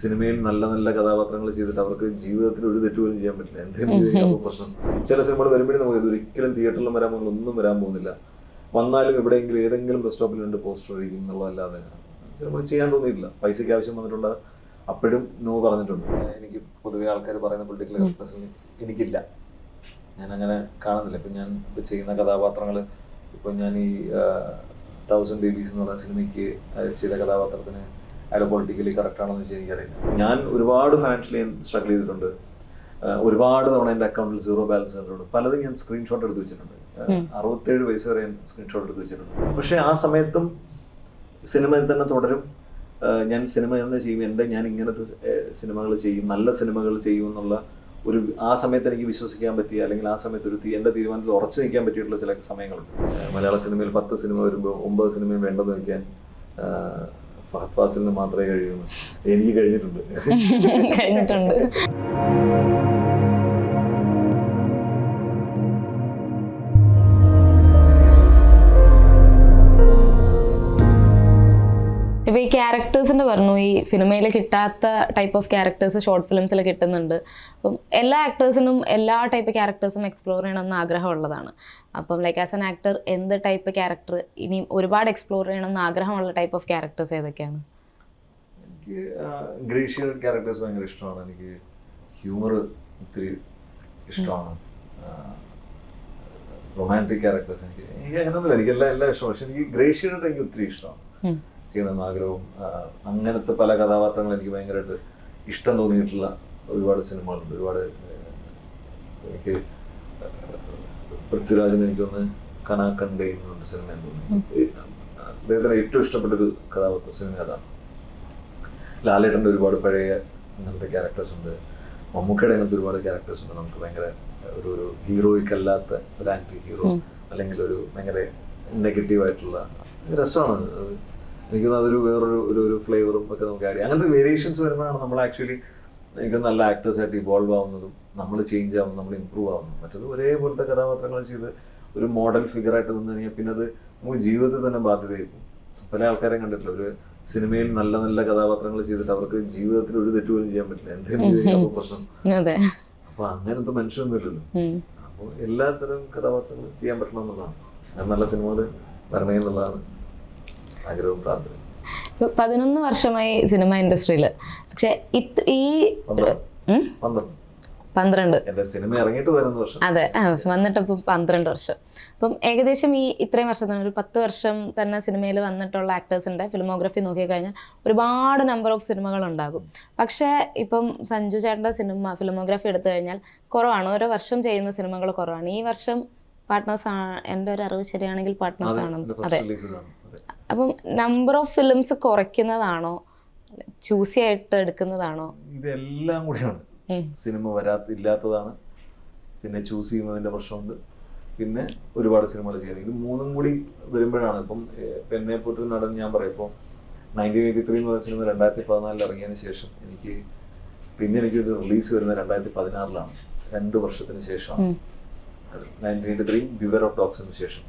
സിനിമയിൽ നല്ല നല്ല കഥാപാത്രങ്ങൾ ചെയ്തിട്ട് അവർക്ക് ജീവിതത്തിൽ ഒരു തെറ്റ് പോലും ചെയ്യാൻ പറ്റില്ല. എന്തെങ്കിലും പ്രശ്നം ചില സിനിമകൾ വരുമ്പോഴേ നമുക്ക് ഇത് ഒരിക്കലും തിയേറ്ററിലും വരാൻ പോകുന്ന ഒന്നും വരാൻ പോകുന്നില്ല. വന്നാലും എവിടെയെങ്കിലും ഏതെങ്കിലും ബസ് സ്റ്റോപ്പിൽ രണ്ട് പോസ്റ്റർ ഒഴിക്കും എന്നുള്ളതല്ലാതെ സിനിമ ചെയ്യാൻ തോന്നിയിട്ടില്ല. പൈസയ്ക്ക് ആവശ്യം വന്നിട്ടുള്ള അപ്പോഴും നോ പറഞ്ഞിട്ടുണ്ട്. എനിക്ക് പൊതുവെ ആൾക്കാർ പറയുന്ന പൊളിറ്റിക്കൽ എക്സ്പ്രഷനിൽ എനിക്കില്ല, ഞാൻ അങ്ങനെ കാണുന്നില്ല. ഇപ്പം ഞാൻ ഇപ്പോൾ ചെയ്യുന്ന കഥാപാത്രങ്ങൾ, ഇപ്പം ഞാൻ ഈ 1000 Babies എന്ന് പറഞ്ഞ സിനിമയ്ക്ക് ചെയ്ത കഥാപാത്രത്തിന് അയാൾ പൊളിറ്റിക്കലി കറക്റ്റ് ആണെന്ന് വെച്ചാൽ എനിക്കറിയില്ല. ഞാൻ ഒരുപാട് ഫിനാൻഷ്യലി സ്ട്രഗിൾ ചെയ്തിട്ടുണ്ട്. ഒരുപാട് തവണ എൻ്റെ അക്കൗണ്ടിൽ 0 ബാലൻസ് കണ്ടിട്ടുണ്ട്. പലതും ഞാൻ സ്ക്രീൻഷോട്ട് എടുത്ത് വെച്ചിട്ടുണ്ട്. 67 വയസ്സ് വരെ ഞാൻ സ്ക്രീൻഷോട്ട് എടുത്ത് വെച്ചിട്ടുണ്ട്. പക്ഷേ ആ സമയത്തും സിനിമയിൽ തന്നെ തുടരും. ഞാൻ സിനിമ തന്നെ ചെയ്യും, ഞാൻ ഇങ്ങനത്തെ സിനിമകൾ ചെയ്യും, നല്ല സിനിമകൾ ചെയ്യും എന്നുള്ള ഒരു ആ സമയത്ത് എനിക്ക് വിശ്വസിക്കാൻ പറ്റിയ, അല്ലെങ്കിൽ ആ സമയത്ത് എൻ്റെ തീരുമാനത്തിൽ ഉറച്ചു നിൽക്കാൻ പറ്റിയിട്ടുള്ള ചില സമയങ്ങളുണ്ട്. മലയാള സിനിമയിൽ 10 സിനിമ വരുമ്പോൾ 9 സിനിമയും വേണ്ടെന്ന് വയ്ക്കാൻ ഫഹദ് ഫാസിലിന് മാത്രമേ കഴിയുള്ളൂ. എനിക്ക് കഴിഞ്ഞിട്ടുണ്ട്. ഇപ്പൊ ഈ ക്യാരക്ടേഴ്സിന്റെ പറഞ്ഞു, ഈ സിനിമയിൽ കിട്ടാത്ത ടൈപ്പ് ഓഫ് ക്യാരക്ടേഴ്സ് ഷോർട്ട് ഫിലിംസിൽ കിട്ടുന്നുണ്ട്. അപ്പം എല്ലാ ആക്ടേഴ്സിനും എല്ലാ ടൈപ്പ് ക്യാരക്ടേഴ്സും എക്സ്പ്ലോർ ചെയ്യണമെന്ന് ആഗ്രഹമുള്ളതാണ്. അപ്പം ലൈക്ക് ആസ് എൻ ആക്ടർ എന്ത് ടൈപ്പ് ക്യാരക്ടർ ഇനി ഒരുപാട് എക്സ്പ്ലോർ ചെയ്യണമെന്ന് ആഗ്രഹമുള്ള ടൈപ്പ് ഓഫ് ക്യാരക്ടേഴ്സ് ഏതൊക്കെയാണ്? എനിക്ക് ഗ്രേഷ്യൽ ക്യാരക്ടേഴ്സ് ഭയങ്കര ഇഷ്ടമാണ്. എനിക്ക് ഹ്യൂമർ ഒത്തിരി ഇഷ്ടമാണ്. റൊമാൻറ്റിക് ക്യാരക്ടേഴ്സ് എനിക്ക് അങ്ങനെയൊന്നുമില്ല, എനിക്ക് എല്ലാം ഇഷ്ടമാണ്. പക്ഷെ എനിക്ക് ഗ്രേഷ്യനായിട്ട് എനിക്ക് ഒത്തിരി ഇഷ്ടമാണ് ചെയ്യണമെന്ന് ആഗ്രഹവും. അങ്ങനത്തെ പല കഥാപാത്രങ്ങൾ എനിക്ക് ഭയങ്കരമായിട്ട് ഇഷ്ടം തോന്നിയിട്ടുള്ള ഒരുപാട് സിനിമകളുണ്ട്. ഒരുപാട് എനിക്ക് പൃഥ്വിരാജിന് എനിക്കൊന്ന് കനാക്കണ്ടേ എന്നുണ്ട് സിനിമ എന്ന് തോന്നുന്നു. അദ്ദേഹത്തിന് ഏറ്റവും ഇഷ്ടപ്പെട്ടൊരു കഥാപാത്ര സിനിമ അതാണ്. ലാലേട്ടൻ്റെ ഒരുപാട് പഴയ അങ്ങനത്തെ ക്യാരക്ടേഴ്സ് ഉണ്ട്. മമ്മൂക്കയുടെ അങ്ങനത്തെ ഒരുപാട് ക്യാരക്ടേഴ്സ് ഉണ്ട്. നമുക്ക് ഭയങ്കര ഒരു ഹീറോയിക് അല്ലാത്ത ഒരു ആന്റി ഹീറോ, അല്ലെങ്കിൽ ഒരു ഭയങ്കര നെഗറ്റീവായിട്ടുള്ള രസമാണ്. എനിക്ക് അതൊരു വേറൊരു ഫ്ലേവറും ഒക്കെ നമുക്ക് ആഡ് ചെയ്യാം. അങ്ങനത്തെ വേരിയേഷൻസ് വരുന്നതാണ് നമ്മൾ ആക്ച്വലി എനിക്ക് നല്ല ആക്ടേഴ്സായിട്ട് ഇവോൾവ് ആവുന്നതും, നമ്മൾ ചേഞ്ച് ആവുന്നതും, നമ്മൾ ഇമ്പ്രൂവ് ആവുന്നതും. മറ്റത് ഒരേപോലത്തെ കഥാപാത്രങ്ങൾ ചെയ്ത് ഒരു മോഡൽ ഫിഗറായിട്ട് നിന്ന് കഴിഞ്ഞാൽ പിന്നെ അത് നമുക്ക് ജീവിതത്തിൽ തന്നെ ബാധ്യതയായിരിക്കും. പല ആൾക്കാരെയും കണ്ടിട്ടില്ല, ഒരു സിനിമയിൽ നല്ല നല്ല കഥാപാത്രങ്ങൾ ചെയ്തിട്ട് അവർക്ക് ജീവിതത്തിൽ ഒരു തെറ്റ് പോലും ചെയ്യാൻ പറ്റില്ല. എന്തെങ്കിലും പ്രശ്നം. അപ്പൊ അങ്ങനത്തെ മനുഷ്യരൊന്നുമില്ലല്ലോ. അപ്പോൾ എല്ലാത്തരം കഥാപാത്രങ്ങളും ചെയ്യാൻ പറ്റണം എന്നുള്ളതാണ്. ഞാൻ നല്ല സിനിമകൾ വരണേ എന്നുള്ളതാണ് ആഗ്രഹവും പ്രാർത്ഥന. 11 വർഷമായി സിനിമ ഇൻഡസ്ട്രിയിൽ. പക്ഷെ ഈ 12 എന്റെ സിനിമ ഇറങ്ങിയിട്ട് 11 വർഷം. അതെ, വന്നിട്ട് ഇപ്പം 12 വർഷം. അപ്പം ഏകദേശം ഈ ഇത്രയും വർഷം തന്നെ ഒരു 10 വർഷം തന്നെ സിനിമയിൽ വന്നിട്ടുള്ള ആക്ടേഴ്സിന്റെ ഫിലിമോഗ്രഫി നോക്കിക്കഴിഞ്ഞാൽ ഒരുപാട് നമ്പർ ഓഫ് സിനിമകൾ ഉണ്ടാകും. പക്ഷേ ഇപ്പം സഞ്ജു ചേട്ടൻ്റെ ഫിലിമോഗ്രഫി എടുത്തു കഴിഞ്ഞാൽ കുറവാണ്. ഓരോ വർഷം ചെയ്യുന്ന സിനിമകൾ കുറവാണ്. ഈ വർഷം പാർട്ട്നേഴ്സ് ആണ്, എൻ്റെ ഒരു അറിവ് ശരിയാണെങ്കിൽ പാർട്ട്നേഴ്സ് ആണ്. അതെ. അപ്പം നമ്പർ ഓഫ് ഫിലിംസ് കുറയ്ക്കുന്നതാണോ, ചൂസി ആയിട്ട് എടുക്കുന്നതാണോ? ഇതെല്ലാം കൂടിയാണ്. സിനിമ ഇല്ലാത്തതാണ്, പിന്നെ ചൂസ് ചെയ്യുന്നതിന്റെ പ്രശ്നമുണ്ട്, പിന്നെ ഒരുപാട് സിനിമകൾ ചെയ്യുന്നത്. ഇത് മൂന്നും കൂടി വരുമ്പോഴാണ്. ഇപ്പം എന്നെ പോയിട്ട് നടൻ ഞാൻ പറയും, ഇപ്പോൾ 1983 എന്ന് പറഞ്ഞ സിനിമ 2014 ഇറങ്ങിയതിന് ശേഷം എനിക്കൊരു റിലീസ് വരുന്നത് 2016 2 വർഷത്തിന് ശേഷമാണ്. 1983 ബിവർ ഓഫ് ഡോഗ്സിന് ശേഷം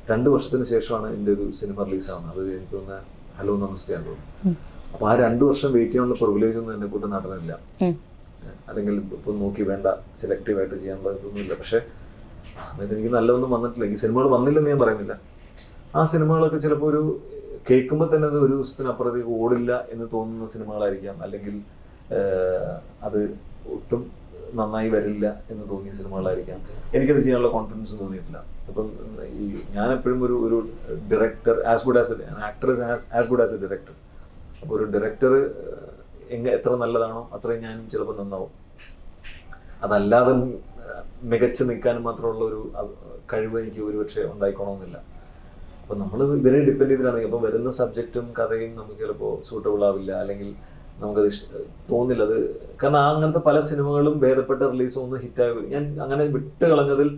2 വർഷത്തിന് ശേഷമാണ് എൻ്റെ ഒരു സിനിമ റിലീസാവുന്നത്. അത് എനിക്ക് തോന്നുന്ന ഹലോ നമസ്തേന്ന് തോന്നുന്നു. അപ്പോൾ ആ 2 വർഷം വെയിറ്റ് ചെയ്യാനുള്ള പ്രിവിലേജ് ഒന്നും എന്നെ കൂട്ട് നടന്നില്ല. അല്ലെങ്കിൽ ഇപ്പം നോക്കി വേണ്ട സെലക്റ്റീവായിട്ട് ചെയ്യാനുള്ള ഇതൊന്നുമില്ല. പക്ഷേ ആ സമയത്ത് എനിക്ക് നല്ലതൊന്നും വന്നിട്ടില്ല. ഈ സിനിമകൾ വന്നില്ലെന്ന് ഞാൻ പറയുന്നില്ല. ആ സിനിമകളൊക്കെ ചിലപ്പോൾ ഒരു കേൾക്കുമ്പോൾ തന്നെ അത് ഒരു ദിവസത്തിനപ്പുറത്തേക്ക് ഓടില്ല എന്ന് തോന്നുന്ന സിനിമകളായിരിക്കാം, അല്ലെങ്കിൽ അത് ഒട്ടും നന്നായി വരില്ല എന്ന് തോന്നിയ സിനിമകളായിരിക്കാം. എനിക്കത് ചെയ്യാനുള്ള കോൺഫിഡൻസ് തോന്നിയിട്ടില്ല. അപ്പം ഈ ഞാനെപ്പോഴും ഒരു director as good as A actor as good as A director. അപ്പോൾ ഒരു ഡയറക്ടർ എത്ര നല്ലതാണോ അത്രയും ഞാനും ചിലപ്പോൾ നന്നാവും. അതല്ലാതെ മികച്ചു നിൽക്കാനും മാത്രമുള്ള ഒരു കഴിവ് എനിക്ക് ഒരുപക്ഷെ ഉണ്ടായിക്കോണമെന്നില്ല. അപ്പോൾ നമ്മൾ ഇവരെ ഡിപ്പെൻഡ് ചെയ്തിട്ടാണ്. അപ്പോൾ വരുന്ന സബ്ജക്റ്റും കഥയും നമുക്ക് ചിലപ്പോൾ സൂട്ടബിൾ ആവില്ല, അല്ലെങ്കിൽ നമുക്കത് തോന്നില്ല. അത് കാരണം അങ്ങനത്തെ പല സിനിമകളും ഭേദപ്പെട്ട റിലീസും ഒന്നും ഹിറ്റായി, ഞാൻ അങ്ങനെ വിട്ട് കളഞ്ഞതിൽ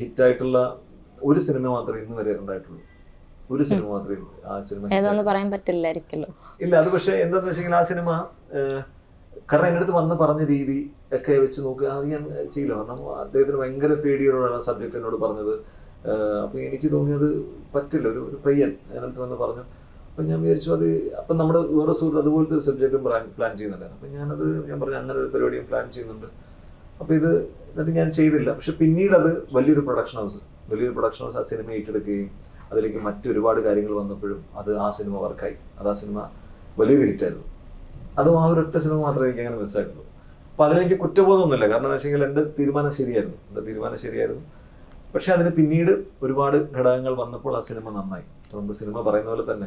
ഹിറ്റായിട്ടുള്ള ഒരു സിനിമ മാത്രമേ ഇന്ന് വരെ ഉണ്ടായിട്ടുള്ളൂ. ഒരു സിനിമ മാത്രമേ ആ സിനിമ ഏതാന്ന് പറയാൻ പറ്റില്ലായിരിക്കല്ലോ. ഇല്ല, അത് പക്ഷേ എന്താന്ന് വെച്ചെങ്കിൽ ആ സിനിമ കാരണം എൻ്റെ അടുത്ത് വന്ന് പറഞ്ഞ രീതി ഒക്കെ വെച്ച് നോക്കുക, അത് ഞാൻ ചെയ്യില്ല. കാരണം അദ്ദേഹത്തിന് ഭയങ്കര പേടിയോടാണ് സബ്ജക്റ്റ് എന്നോട് പറഞ്ഞത്. അപ്പോൾ എനിക്ക് തോന്നിയത് പറ്റില്ല. ഒരു പയ്യൻ എൻ്റെ അടുത്ത് വന്ന് പറഞ്ഞു, അപ്പം ഞാൻ വിചാരിച്ചു അത്, അപ്പം നമ്മുടെ വേറെ സുഹൃത്ത് അതുപോലത്തെ ഒരു സബ്ജക്റ്റും പ്ലാൻ ചെയ്യുന്നുണ്ടായിരുന്നു. അപ്പം ഞാൻ പറഞ്ഞു അങ്ങനെ ഒരു പരിപാടിയും പ്ലാൻ ചെയ്യുന്നുണ്ട്. അപ്പോൾ എന്നിട്ട് ഞാൻ ചെയ്തില്ല. പക്ഷെ പിന്നീട് അത് വലിയൊരു പ്രൊഡക്ഷൻ ഹൗസ് ആ സിനിമ ഏറ്റെടുക്കുകയും അതിലേക്ക് മറ്റൊരുപാട് കാര്യങ്ങൾ വന്നപ്പോഴും ആ സിനിമ വർക്കായി. ആ സിനിമ വലിയൊരു ഹിറ്റായിരുന്നു. അതും ആ ഒരൊറ്റ സിനിമ മാത്രമേ എനിക്ക് അങ്ങനെ മിസ്സായിട്ടുള്ളൂ. അപ്പോൾ അതിലെനിക്ക് കുറ്റബോധമൊന്നുമില്ല. കാരണം എന്ന് വെച്ച് കഴിഞ്ഞാൽ എൻ്റെ തീരുമാനം ശരിയായിരുന്നു. പക്ഷെ അതിന് പിന്നീട് ഒരുപാട് ഘടകങ്ങൾ വന്നപ്പോൾ ആ സിനിമ നന്നായി. നമുക്ക് സിനിമ പറയുന്ന പോലെ തന്നെ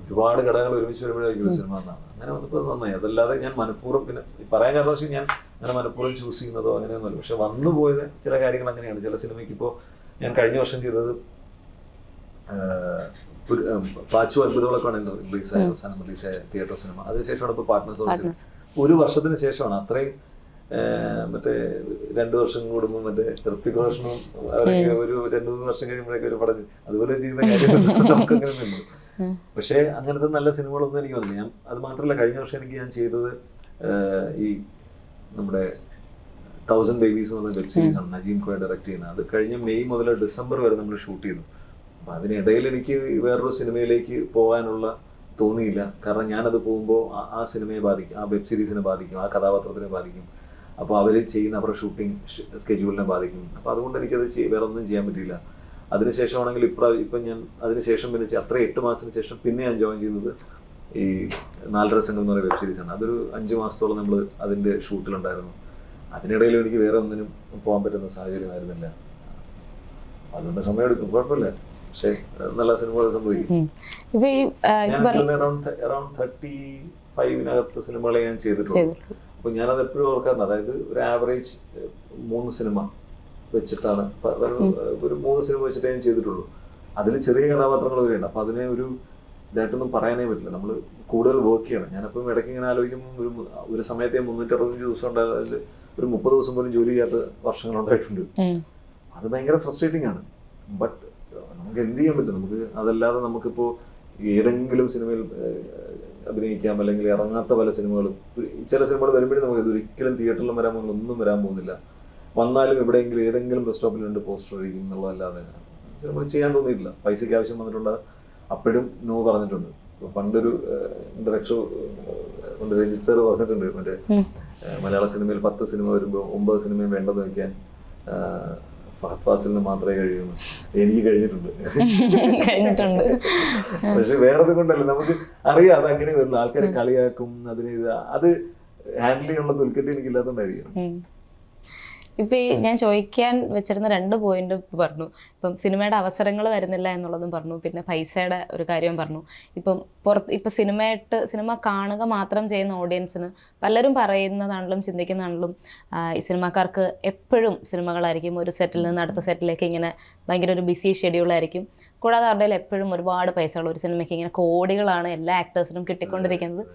ഒരുപാട് ഘടകങ്ങൾ ഒരുമിച്ച് വരുമ്പോഴായിരിക്കും ഒരു സിനിമ നന്നാണ്. അങ്ങനെ വന്നപ്പോൾ നന്നായി. അതല്ലാതെ ഞാൻ മനഃപൂർവ്വം, പിന്നെ പറയാൻ കാരണം വെച്ചാൽ ഞാൻ അങ്ങനെ മനഃപൂർവ്വം ചൂസ് ചെയ്യുന്നതോ അങ്ങനെയൊന്നുമല്ല. പക്ഷെ വന്നു പോയത് ചില കാര്യങ്ങൾ അങ്ങനെയാണ്. ചില സിനിമയ്ക്ക് ഇപ്പോൾ ഞാൻ കഴിഞ്ഞ വർഷം ചെയ്തത് പാച്ചു അത്ഭുതങ്ങളൊക്കെയാണ് റിലീസായ തിയേറ്റർ സിനിമ. അതിനുശേഷമാണ് ഇപ്പോൾ പാർട്ട്നേഴ്സ്. ഒരു വർഷത്തിന് ശേഷമാണ്. അത്രയും മറ്റേ 2 വർഷം കൂടുമ്പോൾ മറ്റേ ഋത്വിക് റോഷനും അവരൊക്കെ ഒരു 2-3 വർഷം കഴിയുമ്പോഴേക്കും ഒരു പടം അതുപോലെ ചെയ്യുന്ന കാര്യം നമുക്കങ്ങനെ നിന്നു. പക്ഷേ അങ്ങനത്തെ നല്ല സിനിമകളൊന്നും എനിക്ക് വന്നില്ല. അത് മാത്രമല്ല, കഴിഞ്ഞ വർഷം ഞാൻ ചെയ്തത് ഈ നമ്മുടെ 1000 Babies എന്ന് പറഞ്ഞ വെബ് സീരീസ് ആണ്, നജീം കോയ ഡയറക്ട് ചെയ്യുന്നത്. അത് കഴിഞ്ഞ മെയ് മുതൽ ഡിസംബർ വരെ നമ്മൾ ഷൂട്ട് ചെയ്തു. അപ്പം അതിനിടയിൽ എനിക്ക് വേറൊരു സിനിമയിലേക്ക് പോകാനുള്ള തോന്നിയില്ല. കാരണം ഞാനത് പോകുമ്പോൾ ആ സിനിമയെ ബാധിക്കും, ആ വെബ് സീരീസിനെ ബാധിക്കും, ആ കഥാപാത്രത്തിനെ ബാധിക്കും. അപ്പോൾ അവർ ചെയ്യുന്ന അവരുടെ ഷൂട്ടിംഗ് സ്കെഡ്യൂളിനെ ബാധിക്കും. അപ്പോൾ അതുകൊണ്ട് എനിക്കത് വേറെ ഒന്നും ചെയ്യാൻ പറ്റിയില്ല. അതിനുശേഷമാണെങ്കിൽ ഇപ്പം ഞാൻ അതിനുശേഷം പിന്നെ അത്ര 8 മാസത്തിന് ശേഷം പിന്നെ ഞാൻ ജോയിൻ ചെയ്യുന്നത് ഈ 4.5 സംഘം എന്ന് പറയുന്ന വെബ് സീരീസാണ്. അതൊരു 5 മാസത്തോളം നമ്മൾ അതിൻ്റെ ഷൂട്ടിലുണ്ടായിരുന്നു. അതിനിടയിൽ എനിക്ക് വേറെ ഒന്നിനും പോകാൻ പറ്റുന്ന സാഹചര്യമായിരുന്നില്ല. അതുകൊണ്ട് സമയം എടുക്കും, കുഴപ്പമില്ല. പക്ഷേ നല്ല സിനിമകൾ സംഭവിക്കും. അറൌണ്ട് 35-നകത്ത് സിനിമകളെ ഞാൻ ചെയ്തിട്ടുള്ളൂ. അപ്പോൾ ഞാനത് എപ്പോഴും ഓർക്കാറുണ്ട്. അതായത് ഒരു ആവറേജ് 3 സിനിമ വെച്ചിട്ടാണ്, ഒരു 3 സിനിമ വെച്ചിട്ടേ ഞാൻ ചെയ്തിട്ടുള്ളൂ. അതിൽ ചെറിയ കഥാപാത്രങ്ങൾ വരെയുണ്ട്. അപ്പോൾ അതിനെ ഇതായിട്ടൊന്നും പറയാനേ പറ്റില്ല. നമ്മൾ കൂടുതൽ വർക്ക് ചെയ്യണം. ഞാനപ്പം ഇടയ്ക്ക് ഇങ്ങനെ ആലോചിക്കുമ്പോൾ ഒരു സമയത്തെ 365 ദിവസം ഉണ്ടായത്, അതിൽ ഒരു 30 ദിവസം പോലും ജോലി ചെയ്യാത്ത വർഷങ്ങളുണ്ടായിട്ടുണ്ട്. അത് ഭയങ്കര ഫ്രസ്ട്രേറ്റിംഗ് ആണ്. ബട്ട് നമുക്ക് എന്ത് ചെയ്യാൻ പറ്റും? അതല്ലാതെ നമുക്കിപ്പോൾ ഏതെങ്കിലും സിനിമയിൽ അഭിനയിക്കാം, അല്ലെങ്കിൽ ഇറങ്ങാത്ത പല സിനിമകളും, ചില സിനിമകൾ വരുമ്പോഴും നമുക്ക് ഇതൊരിക്കലും തിയേറ്ററിലും വരാൻ പോകുന്നില്ല, ഒന്നും വരാൻ പോകുന്നില്ല. വന്നാലും എവിടെയെങ്കിലും ഏതെങ്കിലും ബസ് സ്റ്റോപ്പിൽ 2 പോസ്റ്റർ അടിക്കും എന്നുള്ളതല്ലാതെ സിനിമ ചെയ്യാൻ തോന്നിയിട്ടില്ല. പൈസയ്ക്ക് ആവശ്യം വന്നിട്ടുണ്ട്, അപ്പോഴും നോ പറഞ്ഞിട്ടുണ്ട്. പണ്ടൊരു ഡയറക്ടർ രഞ്ജിത്ത് സാർ പറഞ്ഞിട്ടുണ്ട്, മറ്റേ മലയാള സിനിമയിൽ 10 സിനിമ വരുമ്പോൾ 9 സിനിമയും വേണ്ടെന്ന് വയ്ക്കാൻ ഫഹദ് ഫാസിലിന് മാത്രമേ കഴിയുള്ളൂ. എനിക്ക് കഴിഞ്ഞിട്ടുണ്ട്. പക്ഷെ വേറത് കൊണ്ടല്ല, നമുക്ക് അറിയാം അത് അങ്ങനെ വരുള്ളൂ. ആൾക്കാർ കളിയാക്കും, അത് ഹാൻഡിൽ ചെയ്യാനുള്ള തൊലിക്കെട്ടി എനിക്കില്ലാത്തതുകൊണ്ടായിരിക്കും. ഇപ്പൊ ഞാൻ ചോദിക്കാൻ വെച്ചിരുന്ന 2 പോയിന്റ് പറഞ്ഞു. ഇപ്പം സിനിമയുടെ അവസരങ്ങൾ വരുന്നില്ല എന്നുള്ളതും പറഞ്ഞു, പിന്നെ പൈസയുടെ ഒരു കാര്യം പറഞ്ഞു. ഇപ്പം സിനിമ കാണുക മാത്രം ചെയ്യുന്ന ഓഡിയൻസിന് പലരും പറയുന്നതാണെങ്കിലും ചിന്തിക്കുന്നതാണെങ്കിലും ഈ സിനിമാക്കാർക്ക് എപ്പോഴും സിനിമകളായിരിക്കും. ഒരു സെറ്റിൽ നിന്ന് അടുത്ത സെറ്റിലേക്ക് ഇങ്ങനെ ഭയങ്കര ഒരു ബിസി ഷെഡ്യൂളായിരിക്കും. കൂടാതെ അവരുടെ എപ്പോഴും ഒരുപാട് പൈസകൾ, ഒരു സിനിമയ്ക്ക് ഇങ്ങനെ കോടികളാണ് എല്ലാ ആക്ടേഴ്സിനും കിട്ടിക്കൊണ്ടിരിക്കുന്നത്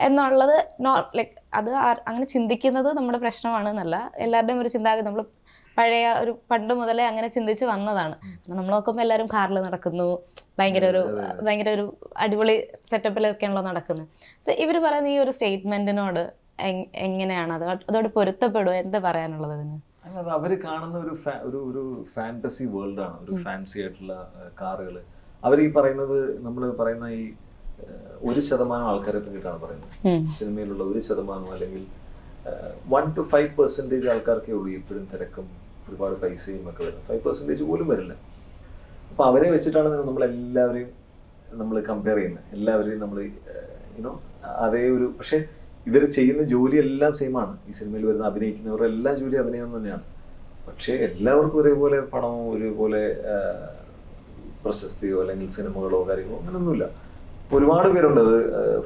എന്നുള്ളത് അത് അങ്ങനെ ചിന്തിക്കുന്നത് നമ്മുടെ പ്രശ്നമാണെന്നല്ല, എല്ലാവരുടെയും ഒരു ചിന്താഗതി. നമ്മൾ പണ്ട് മുതലേ അങ്ങനെ ചിന്തിച്ച് വന്നതാണ്. നമ്മൾ നോക്കുമ്പോൾ എല്ലാവരും കാറിൽ നടക്കുന്നു, ഭയങ്കര ഒരു അടിപൊളി സെറ്റപ്പിലൊക്കെയാണല്ലോ നടക്കുന്നത്. സോ ഇവർ പറയുന്ന ഈ ഒരു സ്റ്റേറ്റ്മെന്റിനോട് എങ്ങനെയാണ് അതോട് പൊരുത്തപ്പെടുക? എന്താ പറയാനുള്ളത് അതിന്? അവർ കാണുന്ന ഒരു ഫാന്റസി വേൾഡാണ്, ഒരു ഫാൻസി ആയിട്ടുള്ള കാറുകൾ. അവർ ഈ പറയുന്നത്, നമ്മൾ പറയുന്ന ഈ 1% ആൾക്കാരെ പറ്റിയിട്ടാണ് പറയുന്നത്. സിനിമയിലുള്ള 1% അല്ലെങ്കിൽ 1 to 5% ആൾക്കാർക്കേ ഉള്ളൂ ഇപ്പോഴും തിരക്കും ഒരുപാട് പൈസയും ഒക്കെ വരുന്നത്. 5% പോലും വരില്ല. അപ്പൊ അവരെ വെച്ചിട്ടാണ് നമ്മളെല്ലാവരെയും നമ്മൾ കമ്പയർ ചെയ്യുന്നത്. എല്ലാവരെയും നമ്മൾ അതേ പക്ഷെ ഇവർ ചെയ്യുന്ന ജോലി എല്ലാം സെയിമാണ്. ഈ സിനിമയിൽ വരുന്ന അഭിനയിക്കുന്നവരുടെ എല്ലാ ജോലി അഭിനയം തന്നെയാണ്. പക്ഷെ എല്ലാവർക്കും ഒരേപോലെ പണമോ ഒരുപോലെ പ്രശസ്തിയോ അല്ലെങ്കിൽ സിനിമകളോ കാര്യങ്ങളോ അങ്ങനെയൊന്നുമില്ല. ഒരുപാട് പേരുണ്ട് അത്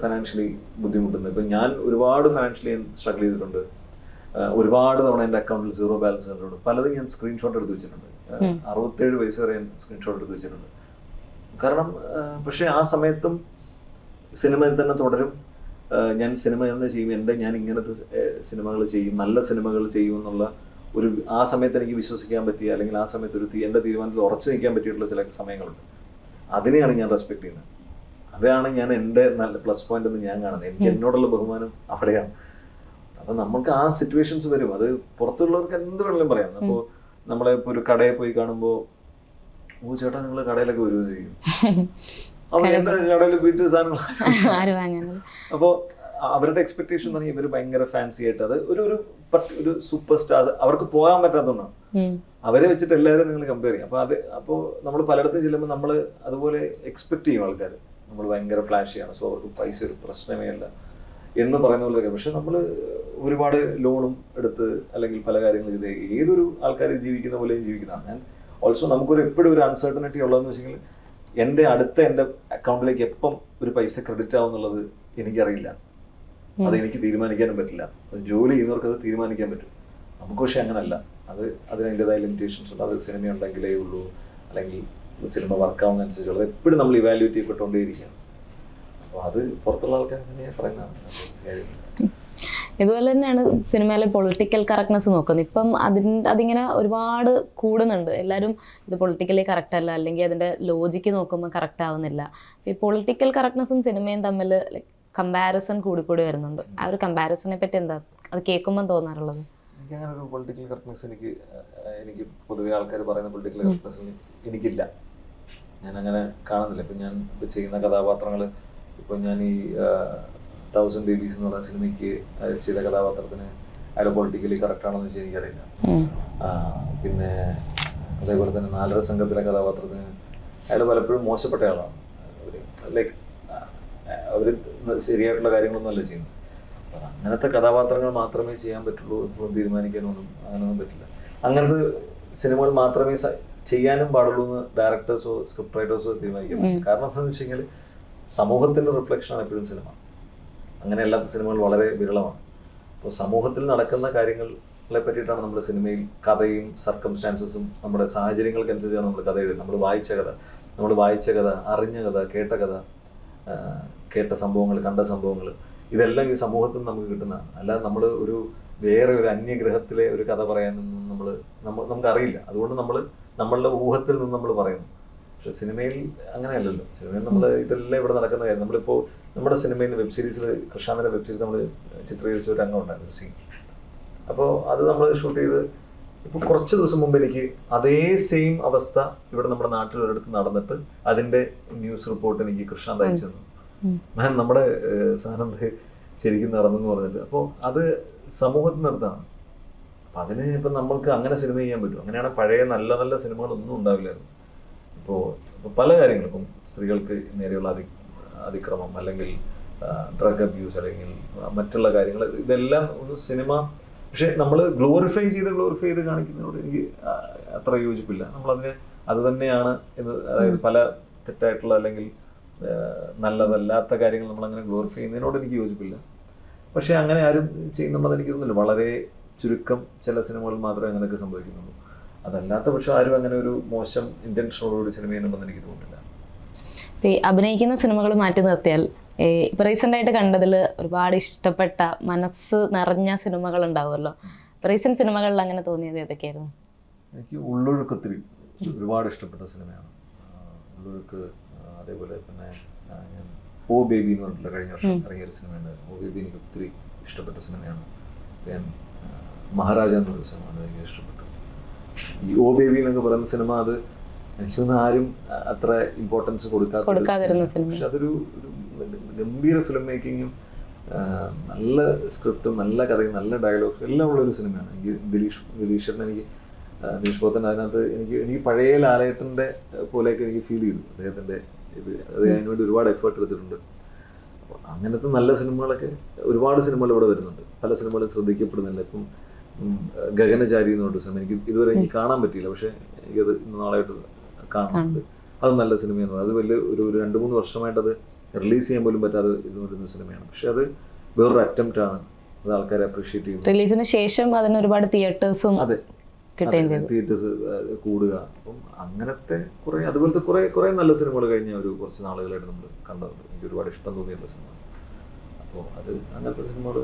ഫൈനാൻഷ്യലി ബുദ്ധിമുട്ടുന്നത്. ഇപ്പം ഞാൻ ഒരുപാട് ഫൈനാൻഷ്യലി സ്ട്രഗിൾ ചെയ്തിട്ടുണ്ട്. ഒരുപാട് തവണ എൻ്റെ അക്കൗണ്ടിൽ 0 ബാലൻസ് കണ്ടിട്ടുണ്ട്. പലതും ഞാൻ സ്ക്രീൻഷോട്ട് എടുത്ത് വെച്ചിട്ടുണ്ട്. 67 വയസ്സ് വരെ ഞാൻ സ്ക്രീൻഷോട്ട് എടുത്ത് വെച്ചിട്ടുണ്ട്. കാരണം പക്ഷെ ആ സമയത്തും സിനിമയിൽ തന്നെ തുടരും. ഞാൻ സിനിമ തന്നെ ചെയ്യും, ഞാൻ ഇങ്ങനത്തെ സിനിമകൾ ചെയ്യും, നല്ല സിനിമകൾ ചെയ്യും എന്നുള്ള ആ സമയത്ത് എനിക്ക് വിശ്വസിക്കാൻ പറ്റിയ, അല്ലെങ്കിൽ ആ സമയത്ത് എൻ്റെ തീരുമാനത്തിൽ ഉറച്ചു നിൽക്കാൻ പറ്റിയിട്ടുള്ള ചില സമയങ്ങളുണ്ട്. അതിനെയാണ് ഞാൻ റെസ്പെക്ട് ചെയ്യുന്നത്. അതാണ് എൻ്റെ നല്ല പ്ലസ് പോയിന്റ് എന്ന് ഞാൻ കാണുന്നത്. എനിക്ക് എന്നോടുള്ള ബഹുമാനം അവിടെയാണ്. അപ്പൊ നമുക്ക് ആ സിറ്റുവേഷൻസ് വരും. അത് പുറത്തുള്ളവർക്ക് എന്ത് വേണമെങ്കിലും പറയാം. അപ്പോൾ നമ്മളെ ഇപ്പോൾ ഒരു കടയിൽ പോയി കാണുമ്പോൾ, ചേട്ടാ നിങ്ങൾ കടയിലൊക്കെ വരുമെന്ന് ചോദിക്കും. അപ്പോൾ എൻ്റെ കടയിൽ വീട്ടിൽ സാധനങ്ങൾ ആരും വാങ്ങാനത്. അപ്പോൾ അവരുടെ എക്സ്പെക്ടേഷൻ എന്ന് പറഞ്ഞാൽ ഇവർ ഭയങ്കര ഫാൻസി ആയിട്ട് അത് ഒരു സൂപ്പർ സ്റ്റാർ അവർക്ക് പോകാൻ പറ്റാത്തതുകൊണ്ടാണ്. അവരെ വെച്ചിട്ട് എല്ലാവരും നിങ്ങൾ കമ്പയർ ചെയ്യും. അപ്പോൾ നമ്മൾ പലയിടത്തും ചെല്ലുമ്പോൾ നമ്മൾ അതുപോലെ എക്സ്പെക്ട് ചെയ്യും ആൾക്കാർ, നമ്മൾ ഭയങ്കര ഫ്ലാഷിയാണ്, സോ അവർക്ക് പൈസ ഒരു പ്രശ്നമേ അല്ല എന്ന് പറയുന്ന പോലെ. പക്ഷെ നമ്മൾ ഒരുപാട് ലോണും എടുത്ത് അല്ലെങ്കിൽ പല കാര്യങ്ങൾ ചെയ്ത് ഏതൊരു ആൾക്കാർ ജീവിക്കുന്ന പോലെയും ജീവിക്കുന്നതാണ്. ഞാൻ ഓൾസോ നമുക്കൊരു എപ്പോഴും ഒരു അൺസർട്ടനിറ്റി ഉള്ളതെന്ന് വെച്ചെങ്കിൽ എൻ്റെ അക്കൗണ്ടിലേക്ക് എപ്പം ഒരു പൈസ ക്രെഡിറ്റ് ആവും എന്നുള്ളത് എനിക്കറിയില്ല. അത് എനിക്ക് തീരുമാനിക്കാനും പറ്റില്ല. അത് ജോലി ചെയ്യുന്നവർക്ക് അത് തീരുമാനിക്കാൻ പറ്റും. നമുക്ക് പക്ഷെ അങ്ങനല്ല. അതിന് അതിൻ്റെതായ ലിമിറ്റേഷൻസ് ഉണ്ട്. അത് സിനിമ ഉണ്ടെങ്കിലേ ഉള്ളൂ, അല്ലെങ്കിൽ സിനിമ വർക്കാവുന്നതനുസരിച്ചുള്ളത് എപ്പോഴും നമ്മൾ ഇവാലുവേറ്റ് ചെയ്യപ്പെട്ടുകൊണ്ടേയിരിക്കുകയാണ്. അപ്പോൾ അത് പുറത്തുള്ള ആൾക്കാർ അങ്ങനെ പറയുന്നതാണ്. ഇതുപോലെ തന്നെയാണ് സിനിമയിലെ പൊളിറ്റിക്കൽ കറക്റ്റ്നെസ് നോക്കുന്നത്. ഇപ്പം അതിങ്ങനെ ഒരുപാട് കൂടുന്നുണ്ട്. എല്ലാവരും ഇത് പൊളിറ്റിക്കലി കറക്റ്റ് അല്ല, അല്ലെങ്കിൽ അതിൻ്റെ ലോജിക്ക് നോക്കുമ്പോൾ കറക്റ്റ് ആവുന്നില്ല. ഈ പൊളിറ്റിക്കൽ കറക്റ്റ്നെസ്സും സിനിമയും തമ്മിൽ കമ്പാരിസൺ കൂടിക്കൂടി വരുന്നുണ്ട്. ആ ഒരു കമ്പാരിസണിനെ പറ്റി എന്താ അത് കേൾക്കുമ്പോൾ തോന്നാറുള്ളത്? എനിക്കങ്ങനെ ഒരു പൊളിറ്റിക്കൽ കറക്റ്റ്നെസ് എനിക്ക് പൊതുവെ ആൾക്കാർ പറയുന്ന പൊളിറ്റിക്കൽ കറക്റ്റ്നെസ് എനിക്കില്ല. ഞാനങ്ങനെ കാണുന്നില്ല. ഇപ്പം ഞാൻ ഇപ്പോൾ ചെയ്യുന്ന കഥാപാത്രങ്ങൾ, ഇപ്പോൾ ഞാൻ ഈ 1000 Babies എന്ന് പറഞ്ഞ സിനിമയ്ക്ക് ചെയ്ത കഥാപാത്രത്തിന് അയാൾ പൊളിറ്റിക്കലി കറക്റ്റ് ആണെന്ന് വെച്ചാൽ എനിക്കറിയില്ല. പിന്നെ അതേപോലെ തന്നെ 4 സംഘത്തിലെ കഥാപാത്രത്തിന് അയാൾ പലപ്പോഴും മോശപ്പെട്ട ആളാണ്. ലൈക്ക് അവർ ശരിയായിട്ടുള്ള കാര്യങ്ങളൊന്നും അല്ല ചെയ്യുന്നത്. അപ്പം അങ്ങനത്തെ കഥാപാത്രങ്ങൾ മാത്രമേ ചെയ്യാൻ പറ്റുള്ളൂ എന്ന് തീരുമാനിക്കാനൊന്നും അങ്ങനെയൊന്നും പറ്റില്ല. അങ്ങനത്തെ സിനിമകൾ മാത്രമേ ചെയ്യാനും പാടുള്ളൂ എന്ന് ഡയറക്ടേഴ്സോ സ്ക്രിപ്റ്റ് റൈറ്റേഴ്സോ തീരുമാനിക്കാൻ പറ്റും. കാരണം എന്താണെന്ന് വെച്ച് കഴിഞ്ഞാൽ സമൂഹത്തിൻ്റെ റിഫ്ലക്ഷനാണ് എപ്പോഴും സിനിമ. അങ്ങനെ അല്ലാത്ത സിനിമകൾ വളരെ വിരളമാണ്. അപ്പോൾ സമൂഹത്തിൽ നടക്കുന്ന കാര്യങ്ങളെ പറ്റിയിട്ടാണ് നമ്മൾ സിനിമയിൽ കഥയും സർക്കംസ്റ്റാൻസസും നമ്മുടെ സാഹചര്യങ്ങൾക്കനുസരിച്ചാണ് നമ്മൾ കഥ എഴുതുന്നത്. നമ്മൾ വായിച്ച കഥ, അറിഞ്ഞ കഥ, കേട്ട സംഭവങ്ങൾ, കണ്ട സംഭവങ്ങൾ, ഇതെല്ലാം ഈ സമൂഹത്തിൽ നിന്ന് നമുക്ക് കിട്ടുന്നതാണ്. അല്ലാതെ നമ്മൾ വേറെ ഒരു അന്യഗ്രഹത്തിലെ ഒരു കഥ പറയാനൊന്നും നമുക്കറിയില്ല. അതുകൊണ്ട് നമ്മളുടെ ഊഹത്തിൽ നിന്ന് നമ്മൾ പറയുന്നു. പക്ഷെ സിനിമയിൽ അങ്ങനെയല്ലല്ലോ. സിനിമയിൽ നമ്മൾ ഇതെല്ലാം ഇവിടെ നടക്കുന്ന കാര്യം. നമ്മളിപ്പോൾ നമ്മുടെ സിനിമയിൽ വെബ് സീരീസിൽ, കൃഷ്ണാന്തൻ്റെ വെബ് സീരീസ് നമ്മൾ ചിത്രീകരിച്ച ഒരു രംഗം ഉണ്ടായിരുന്നു, ഒരു സീൻ. അപ്പോൾ അത് നമ്മൾ ഷൂട്ട് ചെയ്ത് ഇപ്പോൾ കുറച്ച് ദിവസം മുമ്പ് എനിക്ക് അതേ സെയിം അവസ്ഥ ഇവിടെ നമ്മുടെ നാട്ടിൽ ഒരിടത്ത് നടന്നിട്ട് അതിൻ്റെ ന്യൂസ് റിപ്പോർട്ട് എനിക്ക് കൃഷ്ണാന്ത് അയച്ചു തന്നു. നമ്മുടെ സാധനം ശരിക്കും നടന്നെന്ന് പറഞ്ഞിട്ട്. അപ്പോൾ അത് സമൂഹത്തിനടുത്താണ്. അപ്പം അതിന് ഇപ്പം നമ്മൾക്ക് അങ്ങനെ സിനിമ ചെയ്യാൻ പറ്റും. അങ്ങനെയാണ് പഴയ നല്ല നല്ല സിനിമകളൊന്നും ഉണ്ടാവില്ലായിരുന്നു. ഇപ്പോൾ പല കാര്യങ്ങളും, ഇപ്പം സ്ത്രീകൾക്ക് നേരെയുള്ള അതിക്രമം, അല്ലെങ്കിൽ ഡ്രഗ് അബ്യൂസ്, അല്ലെങ്കിൽ മറ്റുള്ള കാര്യങ്ങൾ, ഇതെല്ലാം ഒരു സിനിമ. പക്ഷെ നമ്മൾ ഗ്ലോറിഫൈ ചെയ്ത് കാണിക്കുന്നതിനോട് എനിക്ക് അത്ര യോജിപ്പില്ല. അത് തന്നെയാണ് എന്ന്, അതായത് പല തെറ്റായിട്ടുള്ള അല്ലെങ്കിൽ നല്ലതല്ലാത്ത കാര്യങ്ങൾ നമ്മളങ്ങനെ ഗ്ലോറിഫൈ ചെയ്യുന്നതിനോട് എനിക്ക് യോജിപ്പില്ല. പക്ഷെ അങ്ങനെ ആരും ചെയ്യുന്നുണ്ടെന്ന് എനിക്ക് തോന്നുന്നില്ല. വളരെ ചുരുക്കം ചില സിനിമകൾ മാത്രമേ അങ്ങനെയൊക്കെ സംഭവിക്കുന്നുള്ളൂ. അതല്ലാത്ത പക്ഷെ ആരും അങ്ങനെ ഒരു മോശം ഇന്റൻഷനോടുകൂടി സിനിമ ചെയ്യുന്നുണ്ടെന്ന് എനിക്ക് തോന്നുന്നില്ല. ഈ അഭിനയിക്കുന്ന സിനിമകൾ മാറ്റി നിർത്തിയാൽ ഇപ്പോൾ റീസെൻ്റ് ആയിട്ട് കണ്ടതിൽ ഒരുപാട് ഇഷ്ടപ്പെട്ട, മനസ്സ് നിറഞ്ഞ സിനിമകൾ ഉണ്ടാവുമല്ലോ. റീസെൻറ്റ് സിനിമകളിൽ അങ്ങനെ തോന്നിയത് ഏതൊക്കെയായിരുന്നു? എനിക്ക് ഉള്ളൊഴുക്ക് ഒരുപാട് ഇഷ്ടപ്പെട്ട സിനിമയാണ്. ഉള്ളൊഴുക്ക്. അതേപോലെ പിന്നെ ഞാൻ ഓ ബേബി എന്ന് പറഞ്ഞിട്ടുള്ള കഴിഞ്ഞ വർഷം ഇറങ്ങിയൊരു സിനിമയുണ്ട്. ഓ ബേബി എനിക്ക് ഒത്തിരി ഇഷ്ടപ്പെട്ട സിനിമയാണ്. ഞാൻ മഹാരാജ എന്നൊരു സിനിമയാണ് എനിക്ക് ഇഷ്ടപ്പെട്ടു. ഈ ഓ ബേബി എന്നൊക്കെ പറയുന്ന സിനിമ, അത് എനിക്കൊന്നും ആരും അത്ര ഇമ്പോർട്ടൻസ് കൊടുക്കാതിരുന്ന സിനിമ. പക്ഷെ അതൊരു ഗംഭീര ഫിലിം മേക്കിങ്ങും നല്ല സ്ക്രിപ്റ്റും നല്ല കഥയും നല്ല ഡയലോഗ്സും എല്ലാം ഉള്ളൊരു സിനിമയാണ്. എനിക്ക് ദിലീഷ് പോത്തൻ അതിനകത്ത് എനിക്ക് പഴയ ലാലേട്ടൻ്റെ പോലെയൊക്കെ എനിക്ക് ഫീൽ ചെയ്തു. അദ്ദേഹത്തിൻ്റെ അതിനുവേണ്ടി ഒരുപാട് എഫേർട്ട് എടുത്തിട്ടുണ്ട്. അപ്പോൾ അങ്ങനത്തെ നല്ല സിനിമകളൊക്കെ ഒരുപാട് സിനിമകൾ ഇവിടെ വരുന്നുണ്ട്. പല സിനിമകളും ശ്രദ്ധിക്കപ്പെടുന്നില്ല. ഇപ്പം ഗഗനചാരി എന്ന് പറഞ്ഞ സിനിമ ഇതുവരെ എനിക്ക് കാണാൻ പറ്റിയില്ല. പക്ഷേ എനിക്കത് ഇന്ന് നാളായിട്ട് കാണുന്നുണ്ട്. അത് നല്ല സിനിമയെന്ന് പറയുന്നത്. അത് വലിയ ഒരു 2-3 വർഷമായിട്ട് അത് റിലീസ് ചെയ്യാൻ പോലും പറ്റാതെ ഇത് വരുന്ന സിനിമയാണ്. പക്ഷെ അത് വേറൊരു അറ്റംപ്റ്റ് ആണ്. അത് ആൾക്കാരെ അപ്രീഷിയേറ്റ് ചെയ്യുന്നത്. റിലീസിന് ശേഷം അതിന് ഒരുപാട് തിയേറ്റേഴ്സും തിയേറ്റേഴ്സ് കൂടുക. അപ്പം അങ്ങനത്തെ അതുപോലത്തെ കുറെ നല്ല സിനിമകൾ കഴിഞ്ഞ കുറച്ച് നാളുകളായിട്ട് നമ്മൾ കണ്ടതുണ്ട്. എനിക്ക് ഒരുപാട് ഇഷ്ടം തോന്നിയുള്ള സിനിമ. അപ്പോൾ അങ്ങനത്തെ സിനിമകൾ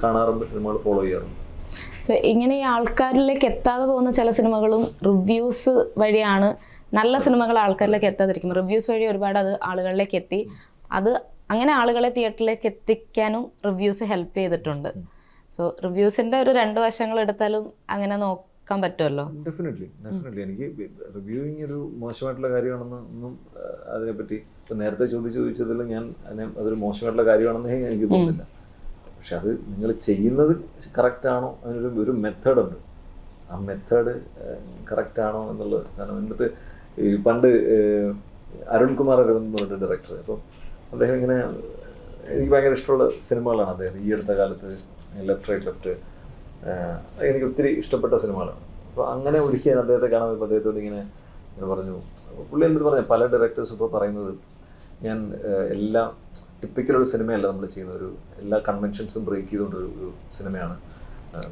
കാണാറുണ്ട്, സിനിമകൾ ഫോളോ ചെയ്യാറുണ്ട്. ഇങ്ങനെ ഈ ആൾക്കാരിലേക്ക് എത്താതെ പോകുന്ന ചില സിനിമകളും റിവ്യൂസ് വഴിയാണ് നല്ല സിനിമകൾ ആൾക്കാരിലേക്ക് എത്താതിരിക്കും. റിവ്യൂസ് വഴി ഒരുപാട് അത് ആളുകളിലേക്ക് എത്തി. അങ്ങനെ ആളുകളെ തിയേറ്ററിലേക്ക് എത്തിക്കാനും റിവ്യൂസ് ഹെൽപ്പ് ചെയ്തിട്ടുണ്ട്. സോ റിവ്യൂസിൻ്റെ ഒരു 2 വശങ്ങൾ എടുത്താലും അങ്ങനെ നടക്കാൻ പറ്റുമല്ലോ. ഡെഫിനറ്റ്ലി എനിക്ക് റിവ്യൂയിങ് ഒരു മോശമായിട്ടുള്ള കാര്യമാണെന്ന് ഒന്നും അതിനെപ്പറ്റി ഇപ്പം നേരത്തെ ചോദിച്ചതിൽ ഞാൻ അതൊരു മോശമായിട്ടുള്ള കാര്യമാണെന്നേ എനിക്ക് തോന്നുന്നില്ല. പക്ഷെ അത് നിങ്ങൾ ചെയ്യുന്നത് കറക്റ്റാണോ, അതിനൊരു മെത്തേഡുണ്ട്. ആ മെത്തേഡ് കറക്റ്റാണോ എന്നുള്ളത്. കാരണം എൻ്റെ അടുത്ത് ഈ പണ്ട് അരുൺകുമാർ അരവിന്ദ് എന്ന് പറഞ്ഞിട്ട് ഡയറക്ടർ, അപ്പം അദ്ദേഹം ഇങ്ങനെ എനിക്ക് ഭയങ്കര ഇഷ്ടമുള്ള സിനിമകളാണ് അദ്ദേഹം ഈ അടുത്ത കാലത്ത് ലെഫ്റ്റ് റൈറ്റ് ലെഫ്റ്റ് എനിക്ക് ഒത്തിരി ഇഷ്ടപ്പെട്ട സിനിമകളാണ്. അപ്പോൾ അങ്ങനെ ഒരിക്കൽ അദ്ദേഹത്തെ കാണാൻ പോയപ്പോൾ അദ്ദേഹത്തോട് ഇങ്ങനെ പറഞ്ഞു, പുള്ളി എന്ത് പറഞ്ഞു, പല ഡയറക്ടേഴ്സ് ഇപ്പോൾ പറയുന്നത് ഞാൻ എല്ലാ ടിപ്പിക്കലൊരു സിനിമയല്ല നമ്മൾ ചെയ്യുന്ന, ഒരു എല്ലാ കൺവെൻഷൻസും ബ്രേക്ക് ചെയ്തുകൊണ്ടൊരു ഒരു സിനിമയാണ്,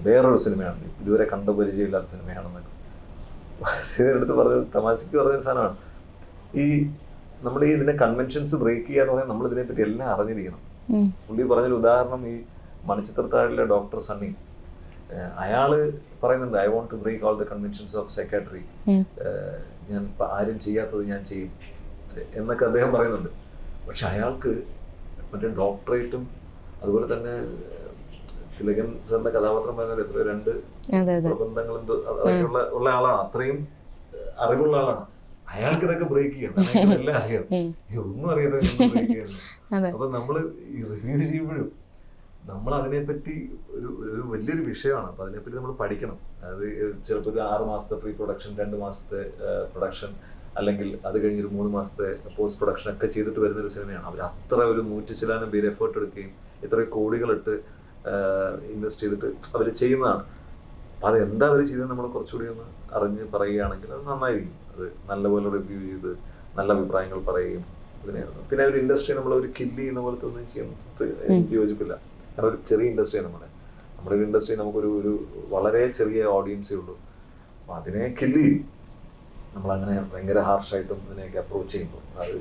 വേറൊരു സിനിമയാണ്, ഇതുവരെ കണ്ട പരിചയമില്ലാത്ത സിനിമയാണെന്നൊക്കെ അടുത്ത് പറഞ്ഞത് തമാശയ്ക്ക് പറഞ്ഞൊരു സാധനമാണ്. ഈ നമ്മൾ ഈ ഇതിനെ കൺവെൻഷൻസ് ബ്രേക്ക് ചെയ്യാന്ന് പറഞ്ഞാൽ നമ്മൾ ഇതിനെപ്പറ്റി എല്ലാം അറിഞ്ഞിരിക്കണം. പുള്ളി പറഞ്ഞൊരു ഉദാഹരണം ഈ മണിച്ചിത്രത്താഴിലെ ഡോക്ടർ സണ്ണി, അയാള് പറയുന്നുണ്ട് I want to break all the conventions of psychiatry, ഞാൻ ഇപ്പം ആരും ചെയ്യാത്തത് ഞാൻ ചെയ്യും എന്നൊക്കെ അദ്ദേഹം പറയുന്നുണ്ട്. പക്ഷെ അയാൾക്ക് മറ്റേ ഡോക്ടറേറ്റും അതുപോലെ തന്നെ തിലകൻ സാറിന്റെ കഥാപാത്രം പറയുന്നത് എത്ര 2 പ്രബന്ധങ്ങൾ എന്തോ ഉള്ള ആളാണ്, അത്രയും അറിവുള്ള ആളാണ്. അയാൾക്ക് ഇതൊക്കെ ബ്രേക്ക് ചെയ്യണം, എല്ലാം അറിയാം, ഒന്നും അറിയാതെ ബ്രേക്ക് ചെയ്യണം. അപ്പൊ നമ്മള് ഈ റിവ്യൂ ചെയ്യുമ്പോഴും നമ്മൾ അതിനെപ്പറ്റി ഒരു വലിയൊരു വിഷയമാണ്. അപ്പൊ അതിനെപ്പറ്റി നമ്മൾ പഠിക്കണം. അത് ചിലപ്പോൾ ഒരു 6 മാസത്തെ പ്രീ പ്രൊഡക്ഷൻ, 2 മാസത്തെ പ്രൊഡക്ഷൻ, അല്ലെങ്കിൽ അത് കഴിഞ്ഞൊരു 3 മാസത്തെ പോസ്റ്റ് പ്രൊഡക്ഷൻ ഒക്കെ ചെയ്തിട്ട് വരുന്നൊരു സിനിമയാണ്. അവർ അത്ര ഒരു 100 ചില്ലാനം പേര് എഫേർട്ട് എടുക്കുകയും ഇത്ര കോടികളിട്ട് ഇൻവെസ്റ്റ് ചെയ്തിട്ട് അവർ ചെയ്യുന്നതാണ്. അപ്പം അത് എന്താ അവർ ചെയ്തത് നമ്മൾ കുറച്ചുകൂടി ഒന്ന് അറിഞ്ഞ് പറയുകയാണെങ്കിൽ അത് നന്നായിരിക്കും. അത് നല്ലപോലെ റിവ്യൂ ചെയ്ത് നല്ല അഭിപ്രായങ്ങൾ പറയുകയും അതിനെ പിന്നെ ഒരു ഇൻഡസ്ട്രി നമ്മളൊരു കില്ല് ചെയ്യുന്ന പോലത്തെ ഒന്നും ചെയ്യുന്നത് എനിക്ക് യോജിപ്പില്ല. കാരണം ഒരു ചെറിയ ഇൻഡസ്ട്രിയാണ് നമ്മുടെ ഒരു ഇൻഡസ്ട്രി, നമുക്കൊരു വളരെ ചെറിയ ഓഡിയൻസേ ഉള്ളൂ. അപ്പം അതിനെ കില്ല് ചെയ്യും നമ്മളങ്ങനെ ഭയങ്കര ഹാർഷായിട്ടും ഇതിനെയൊക്കെ അപ്രോച്ച് ചെയ്യുമ്പോൾ. അത്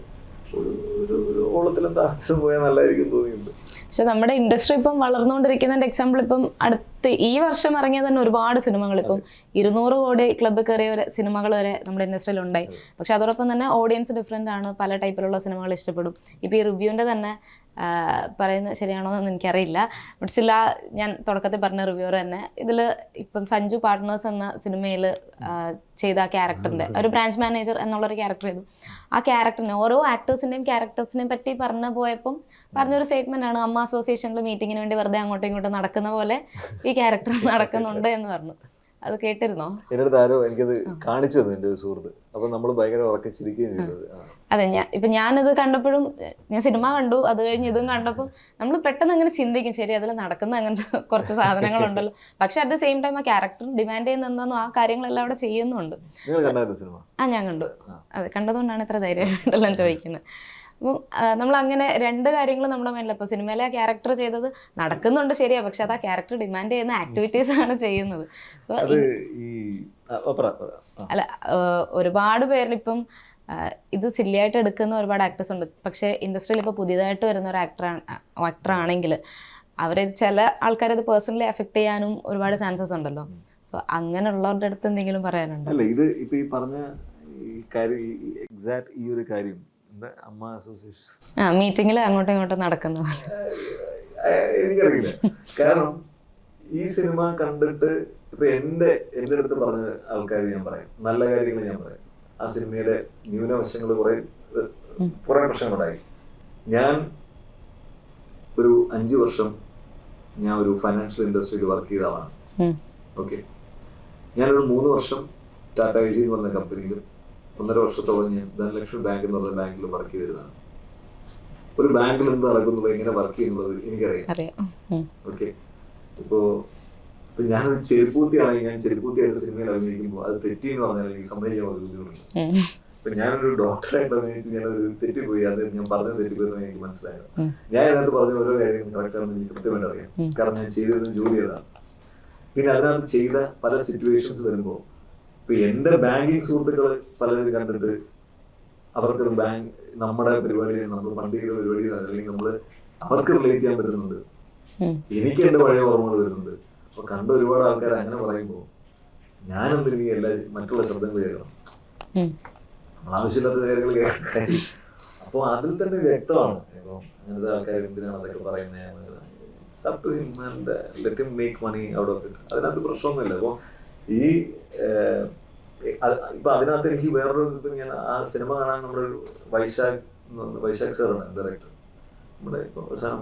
ഒരു ഓളത്തിലും താഴത്തിലും പോയാൽ നല്ലതായിരിക്കും തോന്നിയിട്ടുണ്ട്. പക്ഷെ നമ്മുടെ ഇൻഡസ്ട്രി ഇപ്പം വളർന്നുകൊണ്ടിരിക്കുന്നതിന്റെ എക്സാമ്പിൾ ഇപ്പം അടുത്ത് ഈ വർഷം ഇറങ്ങിയ തന്നെ ഒരുപാട് സിനിമകൾ, ഇപ്പം 200 കോടി ക്ലബ്ബ് കയറിയ സിനിമകൾ വരെ നമ്മുടെ ഇൻഡസ്ട്രിയിൽ ഉണ്ടായി. പക്ഷെ അതോടൊപ്പം തന്നെ ഓഡിയൻസ് ഡിഫറെൻ്റ് ആണ്, പല ടൈപ്പിലുള്ള സിനിമകൾ ഇഷ്ടപ്പെടും. ഇപ്പം ഈ റിവ്യൂവിൻ്റെ തന്നെ പറയുന്നത് ശരിയാണോ എന്ന് എനിക്കറിയില്ല, ബട്ട് ചില ഞാൻ തുടക്കത്തിൽ പറഞ്ഞ റിവ്യൂവർ തന്നെ ഇതിൽ ഇപ്പം സഞ്ജു പാർട്ട്നേഴ്സ് എന്ന സിനിമയിൽ ചെയ്ത ആ ക്യാരക്ടറിൻ്റെ ഒരു ബ്രാഞ്ച് മാനേജർ എന്നുള്ളൊരു ക്യാരക്ടർ ചെയ്തു. ആ ക്യാരക്ടറിനെ ഓരോ ആക്ടേഴ്സിൻ്റെയും ക്യാരക്ടേഴ്സിനെയും പറ്റി പറഞ്ഞു പോയപ്പം പറഞ്ഞൊരു സ്റ്റേറ്റ്മെൻ്റ് ആണ്, അമ്മ അസോസിയേഷനിൽ മീറ്റിങ്ങിന് വേണ്ടി വെറുതെ അങ്ങോട്ടും ഇങ്ങോട്ടും നടക്കുന്ന പോലെ ഈ ക്യാരക്ടർ നടക്കുന്നുണ്ട് എന്ന് പറഞ്ഞു. അത് കേട്ടിരുന്നോ? എൻ്റെ അടുത്ത് ആരോ എനിക്കത് കാണിച്ചു തന്നു, എൻ്റെ ഒരു സുഹൃത്ത്. അപ്പം നമ്മൾ ഭയങ്കര ഉറക്കിച്ചിരിക്കുകയും ചെയ്തത്. അതെ, ഞാനിത് കണ്ടപ്പോഴും, ഞാൻ സിനിമ കണ്ടു, അത് കഴിഞ്ഞ് ഇതും കണ്ടപ്പോൾ നമ്മൾ പെട്ടെന്ന് അങ്ങനെ ചിന്തിക്കും, ശരി അതിൽ നടക്കുന്ന അങ്ങനത്തെ കുറച്ച് സാധനങ്ങളുണ്ടല്ലോ. പക്ഷെ അറ്റ് ദ സെയിം ടൈം ആ ക്യാരക്ടർ ഡിമാൻഡ് ചെയ്യുന്ന ആ കാര്യങ്ങളെല്ലാം അവിടെ ചെയ്യുന്നുണ്ട്. ഞാൻ കണ്ടു. അതെ, കണ്ടതുകൊണ്ടാണ് ഇത്ര ധൈര്യമായിട്ടെല്ലാം ചോദിക്കുന്നത്. അപ്പം നമ്മൾ അങ്ങനെ 2 കാര്യങ്ങൾ നമ്മുടെ മേലിൽ, ഇപ്പോൾ സിനിമയിലെ ആ ക്യാരക്ടർ ചെയ്തത് നടക്കുന്നുണ്ട് ശരിയാ, പക്ഷെ അത് ആ ക്യാരക്ടർ ഡിമാൻഡ് ചെയ്യുന്ന ആക്ടിവിറ്റീസ് ആണ് ചെയ്യുന്നത്. സോ അല്ല, ഒരുപാട് പേരിൽ ഇപ്പം ഇത് സില്ലിയായിട്ട് എടുക്കുന്ന ഒരുപാട് ആക്ടേഴ്സ് ഉണ്ട്. പക്ഷേ ഇൻഡസ്ട്രിയിൽ ഇപ്പോൾ പുതിയതായിട്ട് വരുന്ന ഒരു ആക്ടറാണെങ്കിൽ അവരെ ചില ആൾക്കാരത് പേഴ്സണലി എഫക്ട് ചെയ്യാനും ഒരുപാട് ചാൻസസ് ഉണ്ടല്ലോ. സോ അങ്ങനെയുള്ളവരുടെ അടുത്ത് എന്തെങ്കിലും പറയാനുണ്ടോ? അല്ല, ഇത് ഇപ്പൊ ഈ പറഞ്ഞ ഈ കാര്യം, എക്സാക്ട് ഈ ഒരു കാര്യം അമ്മ അസോസിയേഷൻ മീറ്റിംഗിൽ അങ്ങോട്ടും ഇങ്ങോട്ടും നടക്കുന്ന എനിക്കറിയില്ല. കാരണം ഈ സിനിമ കണ്ടിട്ട് ഇപ്പൊ എന്റെ അടുത്ത് പറഞ്ഞ ആൾക്കാർ ഞാൻ പറയാം, നല്ല കാര്യങ്ങൾ ഞാൻ പറയാം. ആ സിനിമയുടെ ന്യൂനവശങ്ങൾ കുറെ പ്രശ്നങ്ങളുണ്ടായി. ഞാൻ ഒരു 5 വർഷം ഞാൻ ഒരു ഫൈനാൻഷ്യൽ ഇൻഡസ്ട്രിയിൽ വർക്ക് ചെയ്ത ആളാണ്. ഓക്കെ, ഞാനൊരു 3 വർഷം ടാറ്റ ഐ ജി എന്ന് പറഞ്ഞ കമ്പനിയിൽ 1.5 വർഷത്തോളം ഞാൻ ധനലക്ഷ്മി ബാങ്ക് എന്ന് പറഞ്ഞ ബാങ്കിൽ വർക്ക് ചെയ്തിരുന്നതാണ്. ഒരു ബാങ്കിൽ എന്ത് നടക്കുന്നത്, എങ്ങനെ വർക്ക് ചെയ്യുന്നത് എനിക്കറിയാം. ഓക്കെ, ഇപ്പൊ ഞാനൊരു ചെരുപ്പൂത്തിയാണെങ്കിൽ ഞാൻ ചെരുപ്പൂത്തിയായിട്ട് സിനിമയിൽ അഭിനയിക്കുമ്പോൾ അത് തെറ്റി എന്ന് പറഞ്ഞാൽ എനിക്ക് സമ്മതിക്കാൻ വളരെ ബുദ്ധിമുട്ടുണ്ട്. ഇപ്പൊ ഞാനൊരു ഡോക്ടറായിട്ട് അഭിനയിച്ച് ഞാനൊരു തെറ്റിപ്പോയി, അത് ഞാൻ പറഞ്ഞത് തെറ്റിപ്പോയെന്ന് എനിക്ക് മനസ്സിലായത്. ഞാൻ അതിനകത്ത് പറഞ്ഞ ഓരോ കാര്യങ്ങളും കറക്റ്റാണെന്ന് എനിക്ക് കൃത്യമായിട്ട് അറിയാം. കാരണം ഞാൻ ചെയ്തതും ജോലി ചെയ്തതാണ്. പിന്നെ അതിനകത്ത് ചെയ്ത പല സിറ്റുവേഷൻസ് വരുമ്പോൾ ഇപ്പൊ എന്റെ ബാങ്കിങ് സുഹൃത്തുക്കള് പലരും കണ്ടിട്ട് അവർക്ക് നമ്മുടെ പരിപാടി, നമ്മൾ പണ്ട് ചെയ്ത പരിപാടി അല്ലെങ്കിൽ നമ്മള് അവർക്ക് റിലേറ്റ് ചെയ്യാൻ പറ്റുന്നുണ്ട്, എനിക്ക് എന്റെ പഴയ ഓർമ്മകൾ വരുന്നുണ്ട്. അപ്പൊ കണ്ട ഒരുപാട് ആൾക്കാർ അങ്ങനെ പറയുമ്പോ ഞാനെന്തിനീ മറ്റുള്ള ശബ്ദങ്ങൾ കേൾക്കണം, നമ്മൾ ആവശ്യമില്ലാത്ത കാര്യങ്ങൾ കേൾക്കാൻ. അപ്പൊ അതിൽ തന്നെ വ്യക്തമാണ് ഇപ്പൊ അങ്ങനത്തെ ആൾക്കാർ എന്തിനാണ് അതൊക്കെ പറയുന്നത്. അതിനകത്ത് പ്രശ്നമൊന്നുമില്ല. അപ്പൊ ഈ ഇപ്പൊ അതിനകത്ത് എനിക്ക് വേറൊരു ഞാൻ ആ സിനിമ കാണാൻ നമ്മുടെ വൈശാഖ് സാറാണ് ഡയറക്ടർ, നമ്മുടെ ഇപ്പൊ അവസാനം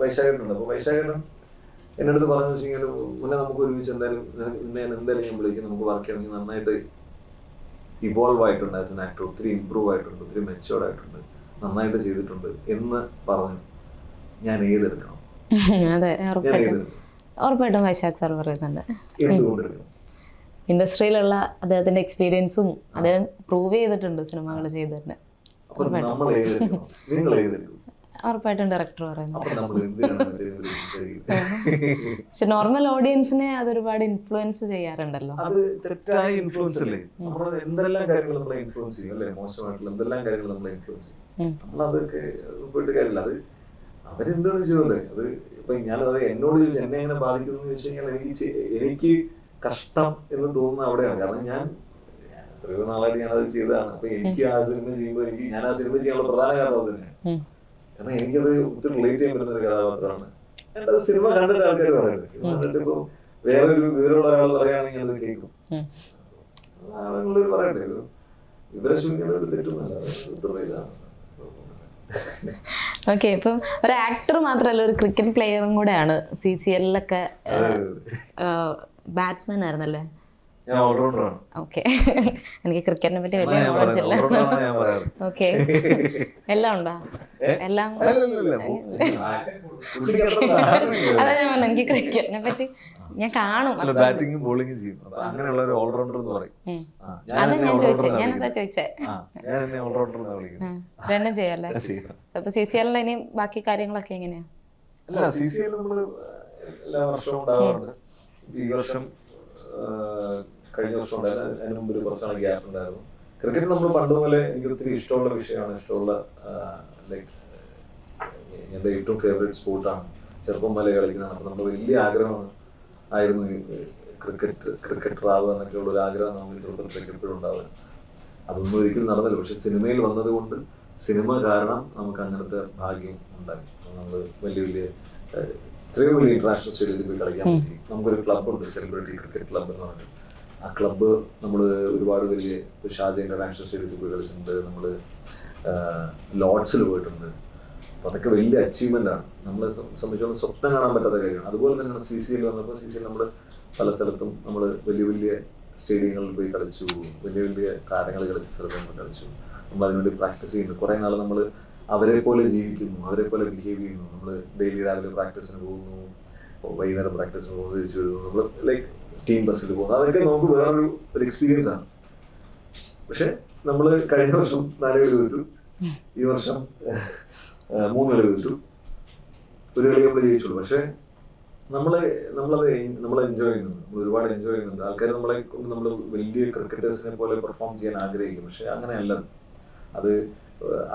വൈശാഖേട്ടനുണ്ട്. അപ്പൊ വൈശാഖേട്ടൻ എന്റെ അടുത്ത് പറഞ്ഞു വെച്ചാൽ മുന്നേ നമുക്ക് ഒരുമിച്ച് എന്തായാലും എന്തായാലും ഞാൻ വിളിക്കും, നമുക്ക് വർക്ക് ചെയ്യണമെങ്കിൽ നന്നായിട്ട് ഇവോൾവ് ആയിട്ടുണ്ട് ആസ് എൻ ആക്ടർ, ഒത്തിരി ഇമ്പ്രൂവ് ആയിട്ടുണ്ട്, ഒത്തിരി മെച്ചുവേർഡ് ആയിട്ടുണ്ട്, നന്നായിട്ട് ചെയ്തിട്ടുണ്ട് എന്ന് പറഞ്ഞു. ഞാൻ ഏതെടുക്കണം? അതെ, ഉറപ്പായിട്ടും വൈശാഖ് സാർ പറയുന്നുണ്ട്. എന്തുകൊണ്ടെടുക്കണം? ഇൻഡസ്ട്രിയിലുള്ള അദ്ദേഹത്തിന്റെ എക്സ്പീരിയൻസും അദ്ദേഹം പ്രൂവ് ചെയ്തിട്ടുണ്ട് സിനിമകൾ ചെയ്തിട്ടുണ്ട്. ഉറപ്പായിട്ടും ഡയറക്ടർ പറയുന്നത്. പക്ഷെ നോർമൽ ഓഡിയൻസിനെ അതൊരുപാട് ഇൻഫ്ലുവൻസ് ചെയ്യാറുണ്ടല്ലോ. അത് തെറ്റായ ഇൻഫ്ലുവൻസ് അല്ലേ? നമ്മൾ എന്തെല്ലാം കാര്യങ്ങൾ നമ്മളെ ഇൻഫ്ലുവൻസ് ചെയ്യും അല്ലെ? മോശമായിട്ടുള്ള എന്തെല്ലാം കാര്യങ്ങൾ നമ്മളെ ഇൻഫ്ലുവൻസ് ചെയ്യും. നമ്മളതൊക്കെ പോയിട്ട് കാര്യമില്ല. അത് അവരെന്താണ് ചെയ്തല്ലേ? അത് ഇപ്പൊ ഞാനത് എന്നോട് ചോദിച്ചു എന്നെ എങ്ങനെ ബാധിക്കുന്നു എന്ന് ചോദിച്ചു കഴിഞ്ഞാൽ എനിക്ക് കഷ്ടം എന്ന് തോന്നുന്ന അവിടെയാണ്. കാരണം ഞാൻ എത്രയോ നാളായിട്ട് ഞാനത് ചെയ്തതാണ്. അപ്പൊ എനിക്ക് ആ സിനിമ ചെയ്യുമ്പോൾ ഞാൻ ആ സിനിമ ചെയ്യാനുള്ള പ്രധാന കാരണം അത് തന്നെയാണ്. കാരണം എനിക്കത് ഒത്തിരി റിലേറ്റ് ചെയ്യാൻ പറ്റുന്ന ഒരു കഥാപാത്രമാണ്. അത് സിനിമ കണ്ടിട്ട് ആൾക്കാർ പറയുന്നത്, കണ്ടിട്ട് ഇപ്പൊ വേറൊരു വിവരമുള്ള ഒരാൾ പറയുകയാണെങ്കിൽ അത് കേൾക്കും. ആളുകൾ പറയട്ടെ, ഇത് ഇവരെ ശൂന്യത തെറ്റുന്നല്ല, ഉത്തര ഇതാണ്. ഓക്കെ, ഇപ്പം ഒരു ആക്ടർ മാത്രമല്ല ഒരു ക്രിക്കറ്റ് പ്ലെയറും കൂടെയാണ്. CCLലൊക്കെ ബാറ്റ്സ്മാൻ ആയിരുന്നല്ലേ? ഞാൻ ഓൾറൗണ്ടറാണ്. ഓക്കെ, എനിക്ക് ക്രിക്കറ്റിനെ പറ്റി വലിയ നോളജ് ഇല്ല. ഓക്കെ, എല്ലാം ഉണ്ടോ? എല്ലാം അതാ ഞാൻ പറഞ്ഞു, എനിക്ക് ക്രിക്കറ്റിനെ പറ്റി ഞാൻ കാണും. ബാറ്റിംഗും ബോളിംഗും ചെയ്യും, അങ്ങനെയുള്ള ഒരു ഓൾറൗണ്ടർ എന്ന് പറയും. അതാ ഞാൻ ചോദിച്ചേ, ഞാനതാ ചോദിച്ചേ. രണ്ടും ചെയ്യാല്ലേ? അപ്പൊ CCL ഇനി ബാക്കി കാര്യങ്ങളൊക്കെ എങ്ങനെയാ? അല്ല, CCL നമ്മള് എല്ലാ വർഷവും ഉണ്ടാവാറുണ്ട്. ഈ വർഷം കഴിഞ്ഞ വർഷം ഉണ്ടായിരുന്നു, അതിന് മുമ്പ് കുറച്ചാണ് ഗ്യാപ്പ് ഉണ്ടായിരുന്നു. ക്രിക്കറ്റ് നമ്മൾ പണ്ട് പോലെ എനിക്ക് ഒത്തിരി ഇഷ്ടമുള്ള വിഷയമാണ്, ഇഷ്ടമുള്ള ലൈക്ക് എൻ്റെ ഏറ്റവും ഫേവറേറ്റ് സ്പോർട്ടാണ്. ചെറുപ്പം മുതലേ കളിക്കുന്നതാണ്. അപ്പോൾ നമ്മുടെ വലിയ ആഗ്രഹമാണ് ആയിരുന്നു ക്രിക്കറ്റർ ആവുക എന്നൊക്കെയുള്ള ഒരു ആഗ്രഹം നമുക്ക് ചെറുപ്പത്തിലേക്ക് എപ്പോഴും ഉണ്ടാവുക. അതൊന്നും ഒരിക്കലും നടന്നില്ല. പക്ഷെ സിനിമയിൽ വന്നതുകൊണ്ട്, സിനിമ കാരണം നമുക്ക് അങ്ങനത്തെ ഭാഗ്യം ഉണ്ടായി. നമ്മൾ വലിയ ഇത്രയും വലിയ ഇന്റർനാഷണൽ സ്റ്റേഡിയത്തിൽ പോയി കളിക്കാൻ പറ്റി. നമുക്കൊരു ക്ലബ്ബുണ്ട്, സെലിബ്രിറ്റി ക്രിക്കറ്റ് ക്ലബ്ബ് എന്ന് പറഞ്ഞിട്ട്. ആ ക്ലബ്ബ് നമ്മൾ ഒരുപാട് വലിയ ഷാർജ ഇന്റർനാഷണൽ സ്റ്റേഡിയത്തിൽ പോയി കളിച്ചിട്ടുണ്ട്. നമ്മൾ ലോർഡ്സിൽ പോയിട്ടുണ്ട്. അപ്പോൾ അതൊക്കെ വലിയ അച്ചീവ്മെന്റ് ആണ്. നമ്മളെ സംബന്ധിച്ചോളം സ്വപ്നം കാണാൻ പറ്റാത്ത കാര്യമാണ്. അതുപോലെ തന്നെയാണ് CCL വന്നപ്പോൾ. CCL നമ്മൾ പല സ്ഥലത്തും നമ്മൾ വലിയ സ്റ്റേഡിയങ്ങളിൽ പോയി കളിച്ചു, വലിയ താരങ്ങൾ കളിച്ച സ്ഥലത്ത് നമ്മൾ കളിച്ചു. നമ്മൾ അതിനുവേണ്ടി പ്രാക്ടീസ് ചെയ്യുന്നു. കുറേ നാൾ നമ്മൾ അവരെ പോലെ ജീവിക്കുന്നു, അവരെ പോലെ ബിഹേവ് ചെയ്യുന്നു. നമ്മൾ ഡെയിലി രാവിലെ പ്രാക്ടീസിന് പോകുന്നു, വൈകുന്നേരം പ്രാക്ടീസിന് പോകുന്നു, തിരിച്ചു വരുന്നു. നമ്മൾ ലൈക്ക് ടീം ബസ്സിൽ പോകുന്നു. അതൊക്കെ നമുക്ക് വേറൊരു എക്സ്പീരിയൻസ് ആണ്. പക്ഷെ നമ്മൾ കഴിഞ്ഞ വർഷം 4 കളി തോറ്റു, ഈ വർഷം 3 കളി തോറ്റു, ഒരു കളി നമ്മൾ ജയിച്ചുള്ളൂ. പക്ഷെ നമ്മളത് എൻജോയ് ചെയ്യുന്നുണ്ട്, നമ്മൾ ഒരുപാട് എൻജോയ് ചെയ്യുന്നുണ്ട്. ആൾക്കാർ നമ്മളെ കൊണ്ട് നമ്മൾ വലിയ ക്രിക്കറ്റേഴ്സിനെ പോലെ പെർഫോം ചെയ്യാൻ ആഗ്രഹിക്കും. പക്ഷെ അങ്ങനെയല്ല. അത്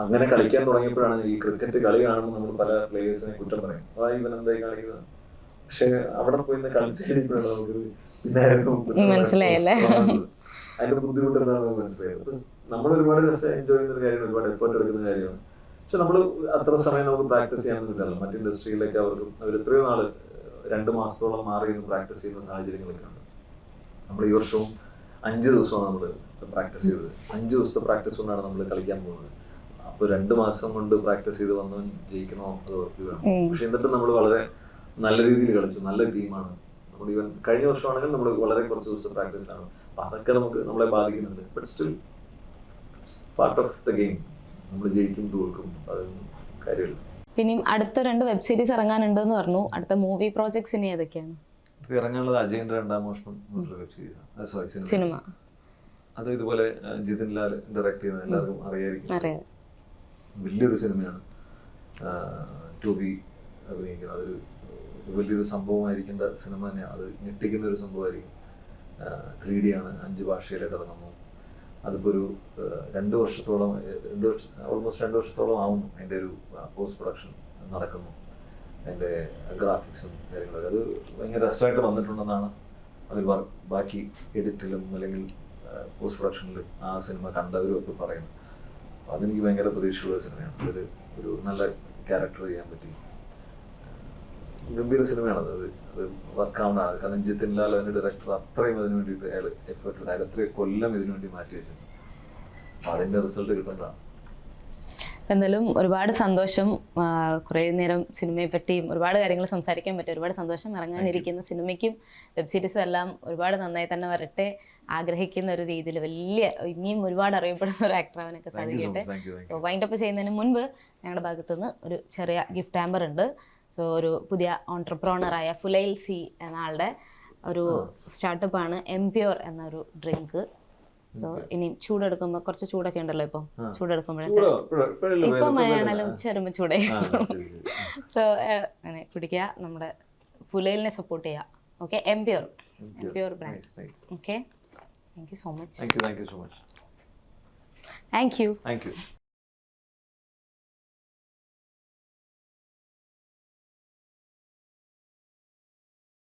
അങ്ങനെ കളിക്കാൻ തുടങ്ങിയപ്പോഴാണ് ഈ ക്രിക്കറ്റ് കളി കാണുമ്പോൾ നമ്മൾ പല പ്ലേയേഴ്സിനെ കുറ്റം പറയും, ഇവൻ എന്തായി കളിക്കുന്നത്. പക്ഷെ അവിടെ പോയി കളിച്ചു കഴിഞ്ഞപ്പോഴാണ് നമുക്ക് മനസ്സിലായല്ലേ അതിന്റെ ബുദ്ധിമുട്ട് എന്താണെന്ന് മനസ്സിലായത്. നമ്മൾ ഒരുപാട് രസം എൻജോയ് ചെയ്യുന്ന ഒരു കാര്യമാണ്, ഒരുപാട് എഫേർട്ട് എടുക്കുന്ന കാര്യമാണ്. പക്ഷെ നമ്മൾ അത്ര സമയം നമുക്ക് പ്രാക്ടീസ് ചെയ്യാനൊന്നുമില്ലല്ലോ. മറ്റ് ഇൻഡസ്ട്രിയിലേക്ക് അവർ എത്രയോ നാള് 2 മാസത്തോളം മാറി നിന്ന് പ്രാക്ടീസ് ചെയ്യുന്ന സാഹചര്യങ്ങളൊക്കെ ഉണ്ട്. നമ്മൾ ഈ വർഷവും 5 ദിവസമാണ് നമ്മൾ പ്രാക്ടീസ് ചെയ്തത്. 5 ദിവസത്തെ പ്രാക്ടീസ് കൊണ്ടാണ് നമ്മൾ കളിക്കാൻ പോകുന്നത്. അപ്പോൾ 2 മാസം കൊണ്ട് പ്രാക്ടീസ് ചെയ്ത് വന്നവൻ ജയിക്കണോ അത് ഉറപ്പിക്കണം. പക്ഷെ എന്നിട്ട് നമ്മൾ വളരെ നല്ല രീതിയിൽ കളിച്ചു, നല്ല ടീമാണ് നമ്മൾ. ഈവൻ കഴിഞ്ഞ വർഷമാണെങ്കിൽ നമ്മൾ വളരെ കുറച്ച് ദിവസം പ്രാക്ടീസിലാണ്. അപ്പൊ അതൊക്കെ നമ്മളെ ബാധിക്കുന്നുണ്ട്. But still part of the game. നമ്മൾ ജയിക്കും തോൽക്കും, അതൊന്നും കാര്യമില്ല. പിന്നെ അടുത്ത 2 വെബ് സീരീസ് ഇറങ്ങാനുണ്ടെന്ന് പറഞ്ഞു. അടുത്ത മൂവി പ്രോജക്ട്സ് ഇനി ഏതൊക്കെയാണ്? ഇറങ്ങാനുള്ളത് അജയന്റെ 2ാം മോഷണം വെബ് സീരീസ് സിനിമ. അത് ഇതുപോലെ ജിതിൻ ലാൽ ഡയറക്ട് ചെയ്യുന്ന എല്ലാവർക്കും അറിയായിരിക്കും. വലിയൊരു സിനിമയാണ്. ടോബി അഭിനയിക്കുന്നത്. അതൊരു വലിയൊരു സംഭവമായിരിക്കേണ്ട സിനിമ തന്നെയാണ്. അത് ഞെട്ടിക്കുന്ന ഒരു സംഭവമായിരിക്കും. 3D ആണ്, 5 ഭാഷയിലായിട്ട് ഇറങ്ങുന്നു. അതിപ്പോൾ ഒരു 2 വർഷത്തോളം ഓൾമോസ്റ്റ് 2 വർഷത്തോളം ആവുന്നു അതിൻ്റെ ഒരു പോസ്റ്റ് പ്രൊഡക്ഷൻ നടക്കുന്നു. അതിൻ്റെ ഗ്രാഫിക്സും കാര്യങ്ങളൊക്കെ അത് ഭയങ്കര രസമായിട്ട് വന്നിട്ടുണ്ടെന്നാണ് അതിൽ ബാക്കി എഡിറ്റിലും അല്ലെങ്കിൽ പോസ്റ്റ് പ്രൊഡക്ഷനിലും ആ സിനിമ കണ്ടവരും ഒക്കെ പറയുന്നത്. അപ്പോൾ അതെനിക്ക് ഭയങ്കര പ്രതീക്ഷയുള്ള സിനിമയാണ്. അതിൽ ഒരു നല്ല ക്യാരക്ടർ ചെയ്യാൻ പറ്റി. ഗംഭീര സിനിമയാണ് അത് വർക്കാവുന്നതാണ്. കാരണം ജിതിൻ ലാൽ അതിന്റെ ഡയറക്ടർ അത്രയും അതിനു വേണ്ടിയിട്ട് അയാൾ എഫേർട്ട് അയാൾ എത്രയും കൊല്ലം ഇതിനു വേണ്ടി മാറ്റി വെച്ചിട്ടുണ്ട്. അപ്പൊ അതിന്റെ റിസൾട്ട് കിട്ടുന്നതാണ്. എന്തായാലും ഒരുപാട് സന്തോഷം. കുറേ നേരം സിനിമയെ പറ്റിയും ഒരുപാട് കാര്യങ്ങൾ സംസാരിക്കാൻ പറ്റും. ഒരുപാട് സന്തോഷം. ഇറങ്ങാനിരിക്കുന്ന സിനിമയ്ക്കും വെബ് സീരീസും എല്ലാം ഒരുപാട് നന്നായി തന്നെ വരട്ടെ. ആഗ്രഹിക്കുന്ന ഒരു രീതിയിൽ വലിയ ഇനിയും ഒരുപാട് അറിയപ്പെടുന്ന ഒരു ആക്ടർ ആവാനൊക്കെ സാധിക്കട്ടെ. സോ വൈൻഡപ്പ് ചെയ്യുന്നതിന് മുൻപ് ഞങ്ങളുടെ ഭാഗത്തുനിന്ന് ഒരു ചെറിയ ഗിഫ്റ്റ് ഹാമ്പർ ഉണ്ട്. സോ ഒരു പുതിയ ഓൺട്രപ്രോണറായ ഫുലൈൽ സി എന്ന ആളുടെ ഒരു സ്റ്റാർട്ടപ്പാണ് എംപ്യൂർ എന്നൊരു ഡ്രിങ്ക്. സോ ഇനി ചൂടെടുക്കുമ്പോൾ കുറച്ച് ചൂടൊക്കെ ഉണ്ടല്ലോ ഇപ്പം, ചൂടെടുക്കുമ്പോഴൊക്കെ ഇപ്പൊ മഴയാണല്ലോ, ഉച്ച വരുമ്പോൾ ചൂടായി. സോ അങ്ങനെ കുടിക്കുക, നമ്മുടെ ഫുലൈലിനെ സപ്പോർട്ട് ചെയ്യുക. ഓക്കെ, എംപ്യൂർ brand. Okay, thank you so much. Thank you so much. Thank U.